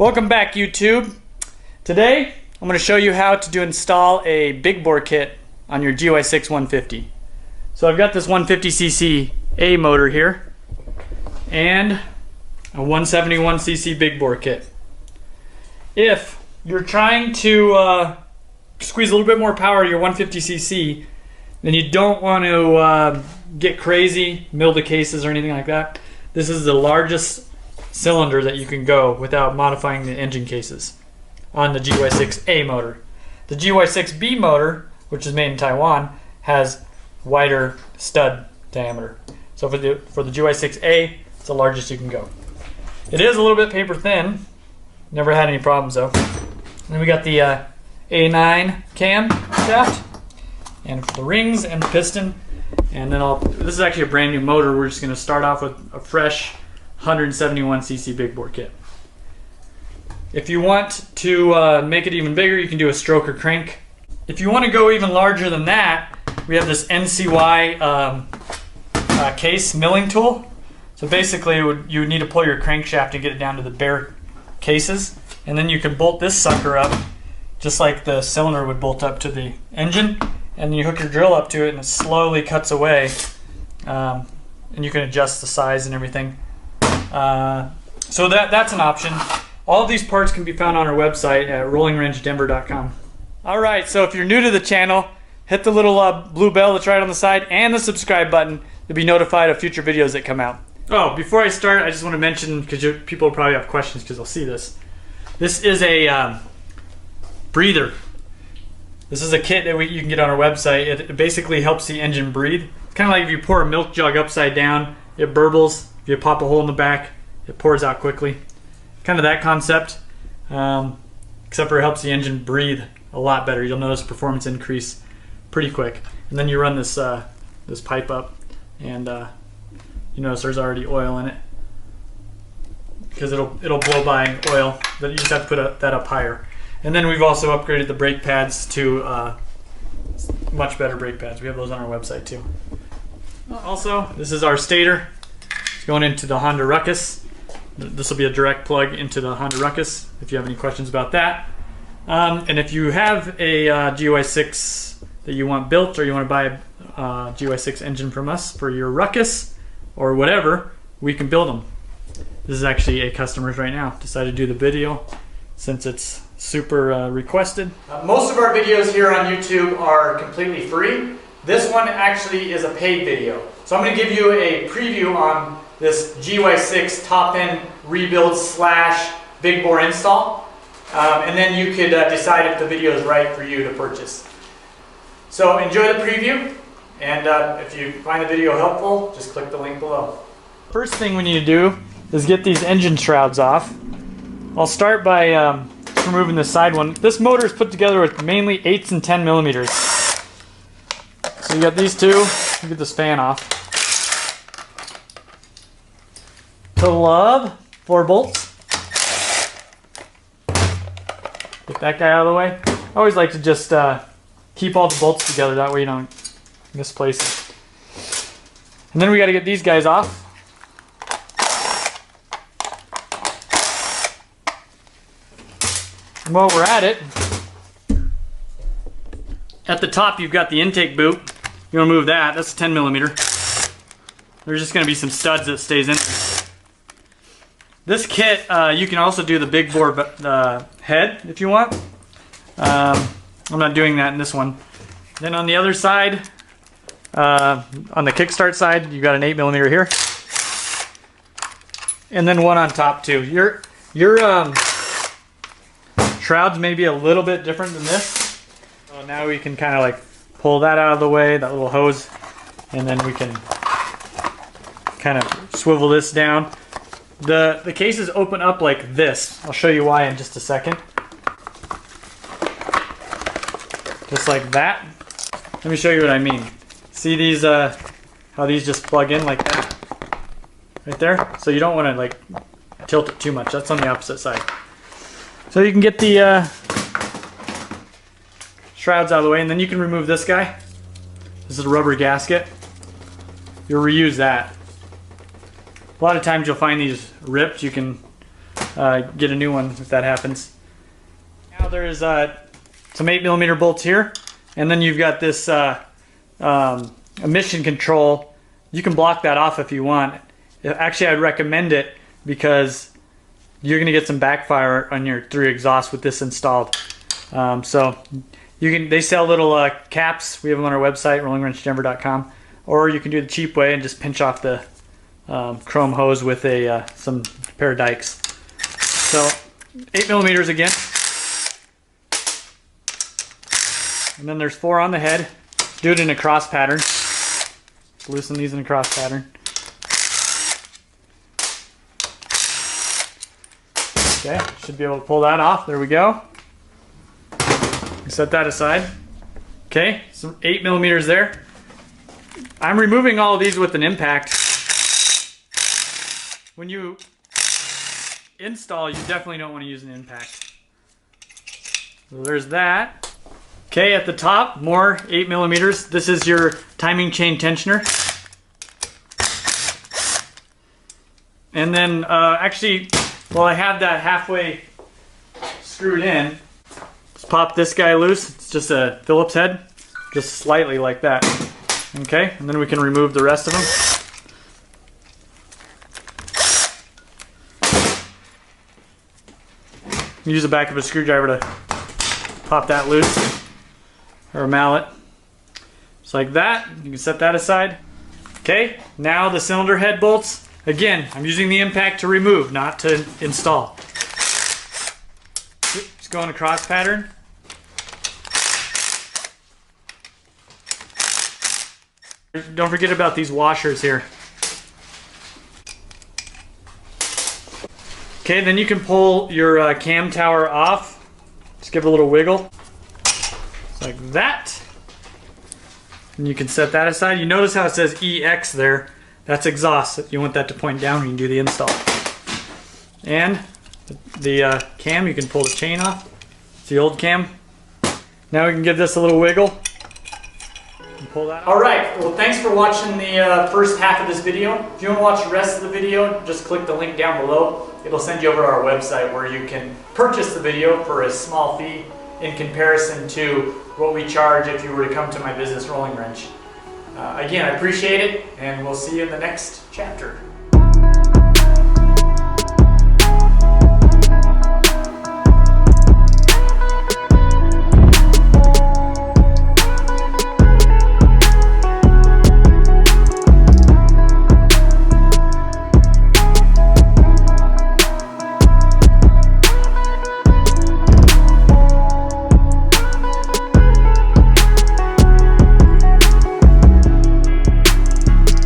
Welcome back, YouTube. Today I'm going to show you how to install a big bore kit on your GY6 150. So I've got this 150cc A motor here and a 171cc big bore kit. If you're trying to squeeze a little bit more power out of your 150cc, then you don't want to get crazy, mill the cases or anything like that. This is the largest cylinder that you can go without modifying the engine cases on the GY6A motor. The GY6B motor, which is made in Taiwan, has wider stud diameter. So for the GY6A, it's the largest you can go. It is a little bit paper thin. Never had any problems though. And then we got the A9 cam shaft, and the rings and the piston. And then this is actually a brand new motor. We're just going to start off with a fresh 171cc big bore kit. If you want to make it even bigger, you can do a stroker crank. If you want to go even larger than that, we have this NCY case milling tool. So basically you would need to pull your crankshaft to get it down to the bare cases, and then you can bolt this sucker up just like the cylinder would bolt up to the engine, and you hook your drill up to it and it slowly cuts away, and you can adjust the size and everything. So that's an option. All of these parts can be found on our website at rollingwrenchdenver.com. Alright, so if you're new to the channel, hit the little blue bell that's right on the side and the subscribe button to be notified of future videos that come out. Oh, before I start, I just want to mention, because people will probably have questions because they'll see this. This is a breather. This is a kit that you can get on our website. It basically helps the engine breathe. It's kind of like if you pour a milk jug upside down, it burbles. If you pop a hole in the back, it pours out quickly. Kind of that concept, except for it helps the engine breathe a lot better. You'll notice performance increase pretty quick. And then you run this this pipe up, and you notice there's already oil in it, because it'll blow by oil. But you just have to put that up higher. And then we've also upgraded the brake pads to much better brake pads. We have those on our website too. Also, this is our stator. It's going into the Honda Ruckus. This will be a direct plug into the Honda Ruckus if you have any questions about that. And if you have a GY6 that you want built, or you want to buy a GY6 engine from us for your Ruckus or whatever, we can build them. This is actually a customer's right now. Decided to do the video since it's super requested. Most of our videos here on YouTube are completely free. This one actually is a paid video. So I'm going to give you a preview on this GY6 top end rebuild / big bore install. And then you could decide if the video is right for you to purchase. So enjoy the preview, and if you find the video helpful, just click the link below. First thing we need to do is get these engine shrouds off. I'll start by removing the side one. This motor is put together with mainly 8s and 10 millimeters. So you got these two. You get this fan off. To love 4 bolts. Get that guy out of the way. I always like to just keep all the bolts together, that way you don't misplace it. And then we got to get these guys off. And while we're at it, at the top you've got the intake boot. You want to move that. That's a 10 millimeter. There's just going to be some studs that stays in. This kit, you can also do the big bore head if you want. I'm not doing that in this one. Then on the other side, on the kickstart side, you got an 8 millimeter here, and then one on top too. Your shrouds may be a little bit different than this. So now we can kind of like pull that out of the way, that little hose, and then we can kind of swivel this down. The cases open up like this. I'll show you why in just a second. Just like that. Let me show you what I mean. See these, how these just plug in like that? Right there? So you don't want to like tilt it too much. That's on the opposite side. So you can get the shrouds out of the way, and then you can remove this guy. This is a rubber gasket. You'll reuse that. A lot of times you'll find these ripped. You can get a new one if that happens. Now there's some 8mm bolts here, and then you've got this emission control. You can block that off if you want. Actually, I'd recommend it because you're going to get some backfire on your through exhaust with this installed. So they sell little caps. We have them on our website, rollingwrenchdenver.com, or you can do the cheap way and just pinch off the chrome hose with some pair of dikes. So 8mm again, and then there's 4 on the head. Do it in a cross pattern. Loosen these in a cross pattern. Okay, should be able to pull that off. There we go. Set that aside. Okay, some 8mm there. I'm removing all of these with an impact. When you install, you definitely don't want to use an impact. So there's that. Okay, at the top, more 8mm. This is your timing chain tensioner. And then actually, well, I have that halfway screwed in. Just pop this guy loose. It's just a Phillips head, just slightly like that. Okay, and then we can remove the rest of them. Use the back of a screwdriver to pop that loose, or a mallet. Just like that. You can set that aside. Okay, now the cylinder head bolts. Again, I'm using the impact to remove, not to install. Just go in a cross pattern. Don't forget about these washers here. Okay, then you can pull your cam tower off. Just give it a little wiggle. Just like that. And you can set that aside. You notice how it says EX there. That's exhaust. You want that to point down when you do the install. And the cam, you can pull the chain off. It's the old cam. Now we can give this a little wiggle. And pull that off. Alright, well thanks for watching the first half of this video. If you want to watch the rest of the video, just click the link down below. It'll send you over to our website where you can purchase the video for a small fee in comparison to what we charge if you were to come to my business, Rolling Wrench. Again, I appreciate it, and we'll see you in the next chapter.